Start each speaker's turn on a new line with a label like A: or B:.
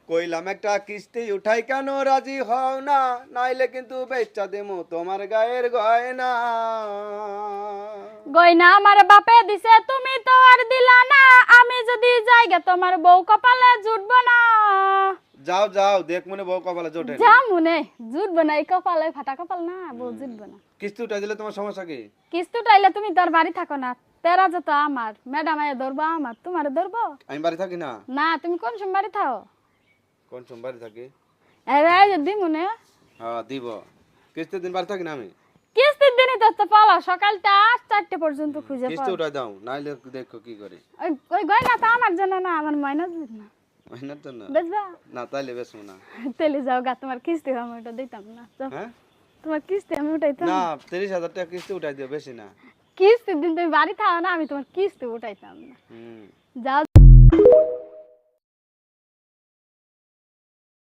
A: কইলাম একটা কিস্তি উঠাই কেন রাজি হও না, নাইলে কিন্তু বেচা দেমু তোমার গায়ের গয়না।
B: গয়না আমার বাপে দিছে তুমি তো আর দিলা না, আমি যদি যাইগে তোমার বউ কপালে জুটবো না।
A: যাও যাও, দেখ মনে বউ কপালে জোটে
B: যা মনে জুটবো না, এই কপালে ফাটা কপাল না, বউ জুটবো না।
A: কিস্তি উঠাই দিলে তোমার সমস্যা কি?
B: কিস্তি উঠাইলে তুমি তোর বাড়ি থাকো না, তেরা যত আমার, ম্যাডাম আয় ধরবো আমার, তোমার ধরবো
A: আমি বাড়ি থাকি না।
B: না, তুমি কোন সময় বাড়ি থাও?
A: কোন সময় বাড়ি থাকি?
B: এরে যদি মনে
A: হ্যাঁ দিব, কিস্তির দিন বাড়ি থাকি না আমি।
B: কিস্তির দিনই তো পালা, সকালটা 4টা পর্যন্ত খুঁজে
A: কিস্তি
B: পাও।
A: উঠাই দাও, নাইলে দেখো কি করি।
B: ওই ওই গয়না তো আমার জন্য না, আমার মাইনাস না,
A: মেহনত তো না।
B: বুঝবা?
A: না তাইলে বেশমু না।
B: তেলে যাও গা, তোমার কিস্তি আমি ওটা দিতাম না। যাও,
A: হ্যাঁ
B: তোমার কিস্তি আমি উঠাইতাম
A: না,
B: না।
A: 30,000 টাকা কিস্তি উঠাই দিও, বেশি না।
B: কিস্তির দিন তুমি বাড়ি থাও না, আমি তোমার কিস্তি উঠাইতাম না।
A: হুম
B: যাও।